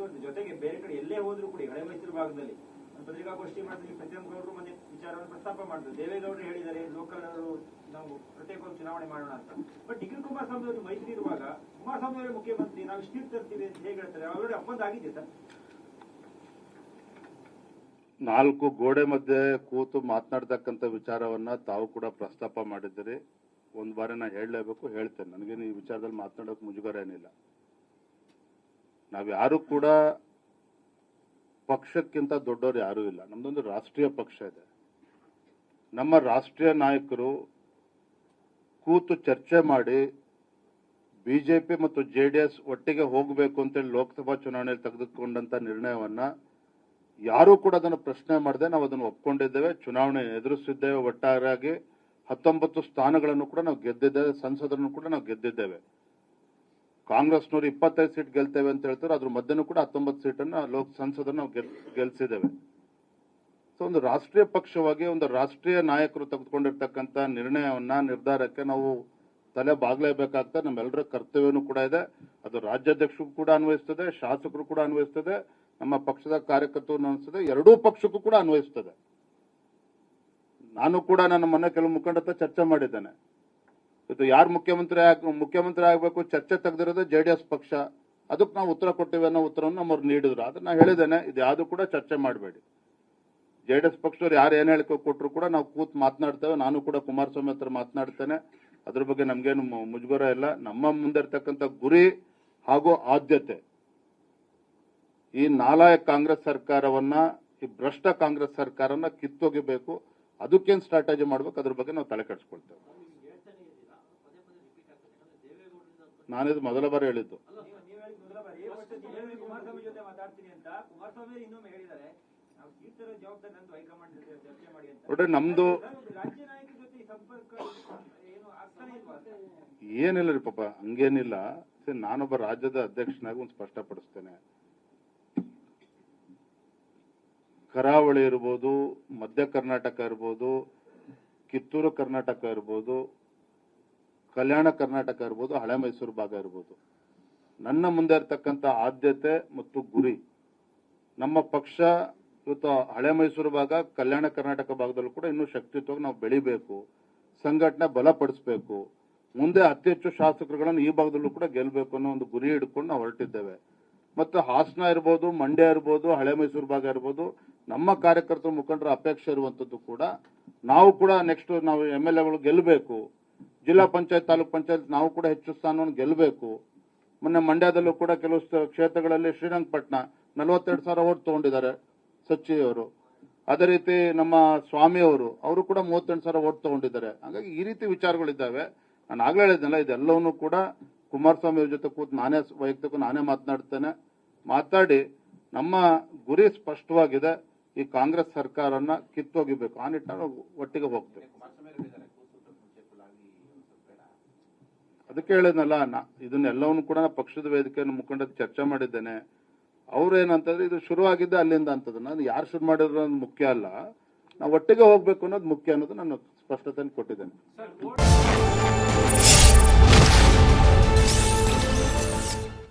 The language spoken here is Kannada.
ಬರುತ್ತೆ. ಜೊತೆಗೆ ಬೇರೆ ಕಡೆ ಎಲ್ಲೇ ಹೋದ್ರು ಕೂಡ ಹಳೆ ಮೈಸೂರು ಭಾಗದಲ್ಲಿ ಪತ್ರಿಕಾಗೋಷ್ಠಿ ಮಾಡಿದ್ರೆ ಪ್ರತಿಯೊಂದು ಗೌಡರು ಮೊನ್ನೆ ವಿಚಾರವನ್ನು ಪ್ರಸ್ತಾಪ ಮಾಡಿದ್ರು. ದೇವೇಗೌಡರು ಹೇಳಿದ್ದಾರೆ ಲೋಕಲ್ ನಾವು ಪ್ರತ್ಯೇಕವಾಗಿ ಚುನಾವಣೆ ಮಾಡೋಣ ಅಂತ. ಬಟ್ ಡಿ ಕೆ ಕುಮಾರಸ್ವಾಮಿ ಅವರು ಮೈತ್ರಿ ಇರುವಾಗ ಕುಮಾರಸ್ವಾಮಿ ಅವರೇ ಮುಖ್ಯಮಂತ್ರಿ, ನಾವು ಇಷ್ಟು ತರ್ತೀವಿ ಅಂತ ಹೇಗೆ ಹೇಳ್ತಾರೆ? ಅವರೇ ಒಪ್ಪಂದ ಆಗಿದೆ ಸರ್. 4 ಗೋಡೆ ಮಧ್ಯೆ ಕೂತು ಮಾತನಾಡ್ತಕ್ಕಂಥ ವಿಚಾರವನ್ನ ತಾವು ಕೂಡ ಪ್ರಸ್ತಾಪ ಮಾಡಿದ್ದೀರಿ. ಒಂದು ಬಾರಿ ನಾನು ಹೇಳಲೇಬೇಕು, ಹೇಳ್ತೇನೆ. ನನಗೇನು ಈ ವಿಚಾರದಲ್ಲಿ ಮಾತನಾಡೋಕೆ ಮುಜುಗರ ಏನಿಲ್ಲ. ನಾವ್ಯಾರು ಕೂಡ ಪಕ್ಷಕ್ಕಿಂತ ದೊಡ್ಡವರು ಯಾರೂ ಇಲ್ಲ. ನಮ್ದೊಂದು ರಾಷ್ಟ್ರೀಯ ಪಕ್ಷ ಇದೆ. ನಮ್ಮ ರಾಷ್ಟ್ರೀಯ ನಾಯಕರು ಕೂತು ಚರ್ಚೆ ಮಾಡಿ ಬಿಜೆಪಿ ಮತ್ತು ಜೆಡಿಎಸ್ ಒಟ್ಟಿಗೆ ಹೋಗಬೇಕು ಅಂತೇಳಿ ಲೋಕಸಭಾ ಚುನಾವಣೆಯಲ್ಲಿ ತೆಗೆದುಕೊಂಡಂತ ನಿರ್ಣಯವನ್ನ ಯಾರೂ ಕೂಡ ಅದನ್ನು ಪ್ರಶ್ನೆ ಮಾಡದೆ ನಾವು ಅದನ್ನು ಒಪ್ಕೊಂಡಿದ್ದೇವೆ. ಚುನಾವಣೆ ಎದುರಿಸಿದ್ದೇವೆ. ಒಟ್ಟಾರೆಯಾಗಿ 19 ಸ್ಥಾನಗಳನ್ನು ಕೂಡ ನಾವು ಗೆದ್ದಿದ್ದೇವೆ. ಸಂಸದರನ್ನು ಕೂಡ ನಾವು ಗೆದ್ದಿದ್ದೇವೆ. ಕಾಂಗ್ರೆಸ್ನವರು 25 ಸೀಟ್ ಗೆಲ್ತೇವೆ ಅಂತ ಹೇಳ್ತಾರೆ. ಅದ್ರ ಮಧ್ಯನೂ ಕೂಡ 19 ಸೀಟನ್ನು ಸಂಸದನ್ನು ನಾವು ಗೆಲ್ಸಿದ್ದೇವೆ. ಸೊ ಒಂದು ರಾಷ್ಟ್ರೀಯ ಪಕ್ಷವಾಗಿ ಒಂದು ರಾಷ್ಟ್ರೀಯ ನಾಯಕರು ತೆಗೆದುಕೊಂಡಿರ್ತಕ್ಕಂಥ ನಿರ್ಧಾರಕ್ಕೆ ನಾವು ತಲೆ ಬಾಗ್ಲೇಬೇಕಾಗ್ತದೆ. ನಮ್ಮೆಲ್ಲರ ಕರ್ತವ್ಯನೂ ಕೂಡ ಇದೆ. ಅದು ರಾಜ್ಯಾಧ್ಯಕ್ಷರಿಗೂ ಕೂಡ ಅನ್ವಯಿಸ್ತದೆ, ಶಾಸಕರು ಕೂಡ ಅನ್ವಯಿಸ್ತದೆ, ನಮ್ಮ ಪಕ್ಷದ ಕಾರ್ಯಕರ್ತರು ಅನ್ವಯಿಸ್ತದೆ, ಎರಡೂ ಪಕ್ಷಕ್ಕೂ ಕೂಡ ಅನ್ವಯಿಸ್ತದೆ. ನಾನು ಕೂಡ ನನ್ನ ಮೊನ್ನೆ ಕೆಲವು ಮುಖಂಡರ ಹತ್ರ ಚರ್ಚೆ ಮಾಡಿದ್ದೇನೆ. ಇದು ಯಾರು ಮುಖ್ಯಮಂತ್ರಿ ಆಗಬೇಕು ಚರ್ಚೆ ತೆಗೆದಿರೋದು ಜೆಡಿಎಸ್ ಪಕ್ಷ. ಅದಕ್ಕೆ ನಾವು ಉತ್ತರ ಕೊಟ್ಟಿವೆ ಅನ್ನೋ ಉತ್ತರವನ್ನು ನಮ್ಮವ್ರು ನೀಡಿದ್ರು. ಅದನ್ನ ಹೇಳಿದ್ದೇನೆ, ಇದು ಯಾವುದು ಕೂಡ ಚರ್ಚೆ ಮಾಡಬೇಡಿ. ಜೆಡಿಎಸ್ ಪಕ್ಷದವ್ರು ಯಾರು ಏನ್ ಹೇಳಿಕೆ ಕೊಟ್ಟರು ಕೂಡ ನಾವು ಕೂತ್ ಮಾತನಾಡ್ತೇವೆ. ನಾನು ಕೂಡ ಕುಮಾರಸ್ವಾಮಿ ಹತ್ರ ಮಾತನಾಡ್ತೇನೆ. ಅದ್ರ ಬಗ್ಗೆ ನಮ್ಗೇನು ಮುಜುಗರ ಇಲ್ಲ. ನಮ್ಮ ಮುಂದೆ ಇರ್ತಕ್ಕಂಥ ಗುರಿ ಹಾಗೂ ಆದ್ಯತೆ ಈ ನಾಲಾಯಕ ಕಾಂಗ್ರೆಸ್ ಸರ್ಕಾರವನ್ನ, ಈ ಭ್ರಷ್ಟ ಕಾಂಗ್ರೆಸ್ ಸರ್ಕಾರನ ಕಿತ್ತೊಗಿಬೇಕು. ಅದಕ್ಕೇನು ಸ್ಟ್ರಾಟಜಿ ಮಾಡ್ಬೇಕು ಅದ್ರ ಬಗ್ಗೆ ನಾವು ತಲೆ ಕೆಡಿಸ್ಕೊಳ್ತೇವೆ. ನಾನಿದು ಮೊದಲ ಬಾರಿ ಹೇಳಿದ್ದು. ನೋಡ್ರಿ, ನಮ್ದು ಏನಿಲ್ಲ ರೀ ಪಾಪ, ಹಂಗೇನಿಲ್ಲ. ನಾನೊಬ್ಬ ರಾಜ್ಯದ ಅಧ್ಯಕ್ಷನಾಗಿ ಒಂದು ಸ್ಪಷ್ಟಪಡಿಸ್ತೇನೆ. ಕರಾವಳಿ ಇರ್ಬೋದು, ಮಧ್ಯ ಕರ್ನಾಟಕ ಇರ್ಬೋದು, ಕಿತ್ತೂರು ಕರ್ನಾಟಕ ಇರ್ಬೋದು, ಕಲ್ಯಾಣ ಕರ್ನಾಟಕ ಇರ್ಬೋದು, ಹಳೆ ಮೈಸೂರು ಭಾಗ ಇರ್ಬೋದು, ನನ್ನ ಮುಂದೆ ಇರ್ತಕ್ಕಂಥ ಆದ್ಯತೆ ಮತ್ತು ಗುರಿ, ನಮ್ಮ ಪಕ್ಷ ಇವತ್ತು ಹಳೆ ಮೈಸೂರು ಭಾಗ, ಕಲ್ಯಾಣ ಕರ್ನಾಟಕ ಭಾಗದಲ್ಲೂ ಕೂಡ ಇನ್ನೂ ಶಕ್ತಿಯುತವಾಗಿ ನಾವು ಬೆಳಿಬೇಕು, ಸಂಘಟನೆ ಬಲಪಡಿಸಬೇಕು, ಮುಂದೆ ಅತಿ ಹೆಚ್ಚು ಶಾಸಕರುಗಳನ್ನು ಈ ಭಾಗದಲ್ಲೂ ಕೂಡ ಗೆಲ್ಲಬೇಕು ಅನ್ನೋ ಒಂದು ಗುರಿ ಹಿಡ್ಕೊಂಡು ನಾವು ಹೊರಟಿದ್ದೇವೆ. ಮತ್ತು ಹಾಸನ ಇರ್ಬೋದು, ಮಂಡ್ಯ ಇರ್ಬೋದು, ಹಳೆ ಮೈಸೂರು ಭಾಗ ಇರ್ಬೋದು, ನಮ್ಮ ಕಾರ್ಯಕರ್ತರ ಮುಖಂಡರ ಅಪೇಕ್ಷೆ ಇರುವಂತದ್ದು ಕೂಡ ನಾವು ಕೂಡ ನೆಕ್ಸ್ಟ್ ನಾವು MLAಗಳು ಗೆಲ್ಲಬೇಕು. ಜಿಲ್ಲಾ ಪಂಚಾಯತ್, ತಾಲೂಕ್ ಪಂಚಾಯತ್ ನಾವು ಕೂಡ ಹೆಚ್ಚು ಸ್ಥಾನವನ್ನು ಗೆಲ್ಲಬೇಕು. ಮೊನ್ನೆ ಮಂಡ್ಯದಲ್ಲೂ ಕೂಡ ಕೆಲವು ಕ್ಷೇತ್ರಗಳಲ್ಲಿ ಶ್ರೀರಂಗಪಟ್ಟಣ 42,000 ಓಟ್ ತಗೊಂಡಿದ್ದಾರೆ ಸಚಿವರು. ಅದೇ ರೀತಿ ನಮ್ಮ ಸ್ವಾಮಿ ಅವರು ಕೂಡ 38,000 ಓಟ್ ತಗೊಂಡಿದ್ದಾರೆ. ಹಾಗಾಗಿ ಈ ರೀತಿ ವಿಚಾರಗಳಿದ್ದಾವೆ. ನಾನು ಆಗ್ಲೇ ಹೇಳಿದ್ನಲ್ಲ, ಇದೆಲ್ಲವನ್ನೂ ಕೂಡ ಕುಮಾರಸ್ವಾಮಿ ಅವ್ರ ಜೊತೆ ಕೂತು ನಾನೇ ಮಾತನಾಡ್ತೇನೆ. ಮಾತಾಡಿ ನಮ್ಮ ಗುರಿ ಸ್ಪಷ್ಟವಾಗಿದೆ. ಈ ಕಾಂಗ್ರೆಸ್ ಸರ್ಕಾರನ ಕಿತ್ತೊಗಿಬೇಕು. ಆ ನಿಟ್ಟಿನಲ್ಲಿ ಒಟ್ಟಿಗೆ ಹೋಗ್ತೇವೆ. ಅದಕ್ಕೆ ಹೇಳಿದ್ನಲ್ಲ, ಇದನ್ನೆಲ್ಲವನ್ನು ಕೂಡ ಪಕ್ಷದ ವೇದಿಕೆಯನ್ನು ಮುಖಂಡರು ಚರ್ಚೆ ಮಾಡಿದ್ದೇನೆ. ಅವ್ರು ಏನಂತಂದ್ರೆ ಇದು ಶುರುವಾಗಿದ್ದೆ ಅಲ್ಲಿಂದ ಅಂತದ್ದು. ನಾನು ಯಾರು ಶುರು ಮಾಡಿರೋ ಮುಖ್ಯ ಅಲ್ಲ, ನಾವು ಒಟ್ಟಿಗೆ ಹೋಗ್ಬೇಕು ಅನ್ನೋದು ಮುಖ್ಯ ಅನ್ನೋದು ನಾನು ಸ್ಪಷ್ಟತೆಯನ್ನು ಕೊಟ್ಟಿದ್ದೇನೆ.